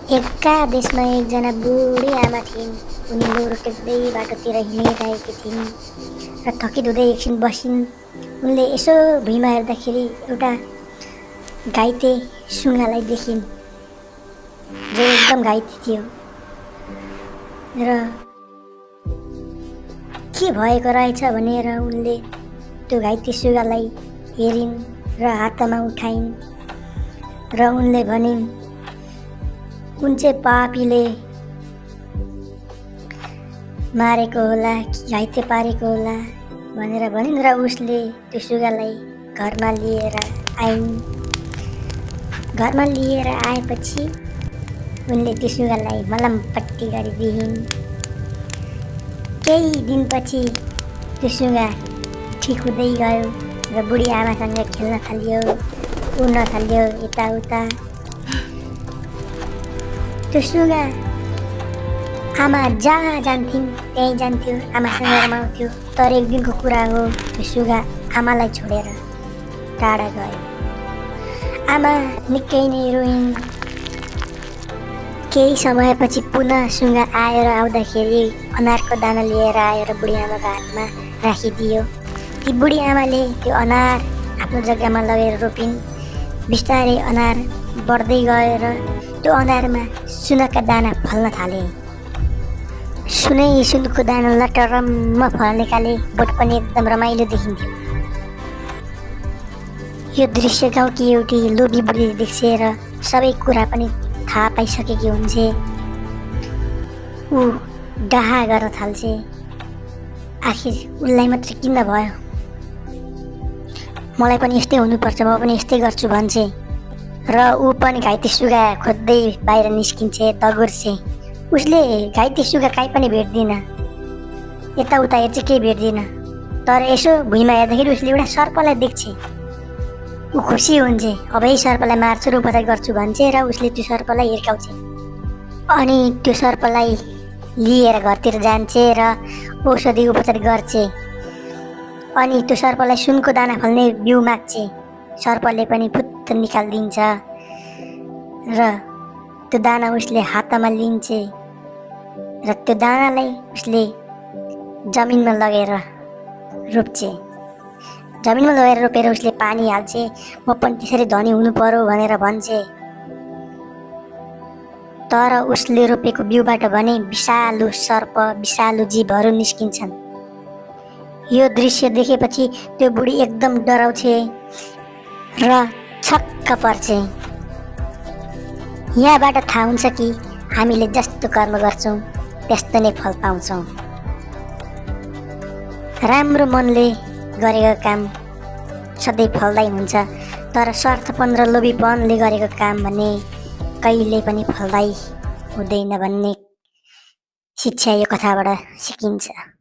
एका देशमा एकजना बुढी आमा थिइन्। उनी लौरो टेक्दै बाटोतिर हिँडिरहेकी थिइन् र थकित हुँदै एकछिन बसिन्। उनले यसो भुइँमा हेर्दाखेरि एउटा घाइते सुँगालाई देखिन्, जो एकदम घाइते थियो र के भएको रहेछ भनेर उनले त्यो घाइते सुँगालाई हेरिन् र हातमा उठाइन् र उनले भनिन्, कुन चाहिँ पापीले मारेको होला कि घाइते पारेको होला भनेर भनिन् र उसले त्यो सुगालाई घरमा लिएर आइन्। घरमा लिएर आएपछि उनले त्यो सुगालाई मलमपट्टी गरिदिइन्। केही दिनपछि त्यो सुगा ठिक हुँदै गयो र बुढी आमासँग खेल्न थाल्यो, उड्न थाल्यो यताउता। त्यो सुगा आमा जहाँ जान्थिन् त्यहीँ जान्थ्यो, आमासँग रमाउँथ्यो। तर एक दिनको कुरा हो, त्यो सुगा आमालाई छोडेर टाढा गयो। आमा निकै नै रोइन्। केही समयपछि पुनः सुगा आएर आउँदाखेरि अनारको दाना लिएर आएर बुढी आमाको हातमा राखिदियो। ती बुढी आमाले त्यो अनार आफ्नो जग्गामा लगेर रोपिन्। बिस्तारै अनार बढ्दै गएर त्यो अनारमा सुनका दाना फल्न थाले। सुनको दाना लटरम्म फलेकाले बोट पनि एकदम रमाइलो देखिन्थ्यो। यो दृश्य गाउँकी एउटी लोभी बुढी देख्छे र सबै कुरा पनि थाहा पाइसकेकी हुन्छे। ऊ डाहा गर्न थाल्छे। आखिर उसलाई मात्र किन भयो, मलाई पनि यस्तै हुनुपर्छ, म पनि यस्तै गर्छु भन्छे। र ऊ पनि घाइते सुगा खोज्दै बाहिर निस्किन्छे, दगुर्छे। उसले घाइते सुगा काहीँ पनि भेट्दिन, यताउता हेर्छ केही भेट्दिन। तर यसो भुइँमा हेर्दाखेरि उसले एउटा सर्पलाई देख्छे। ऊ खुसी हुन्छे, अब यही सर्पलाई मार्छु र उपचार गर्छु भन्छे र उसले त्यो सर्पलाई हिर्काउँछे। अनि त्यो सर्पलाई लिएर घरतिर जान्छे र औषधि उपचार गर्छे। अनि त्यो सर्पलाई सुनको दाना फल्ने बिउ माग्छे। सर्पले पनि फुत्त निकालिदिन्छ र त्यो दाना उसले हातमा लिन्छे र त्यो दानालाई उसले जमिनमा लगेर रोप्छे। जमिनमा लगेर रोपेर उसले पानी हाल्छे। म पनि त्यसरी धनी हुनु पर्यो भनेर भन्छे। तर उसले रोपेको बिउबाट भने विषालु सर्प, विषालु जीवहरू निस्किन्छन्। यो दृश्य देखेपछि त्यो बुढी एकदम डराउँछे र छक्क पर्छे। यहाँबाट थाहा हुन्छ कि हामीले जस्तो कर्म गर्छौँ त्यस्तो नै फल पाउँछौँ। राम्रो मनले गरेको काम सधैँ फल्दै हुन्छ, तर स्वार्थपन र लोभीपनले गरेको काम भने कहिल्यै पनि फल्दै हुँदैन भन्ने शिक्षा यो कथाबाट सिकिन्छ।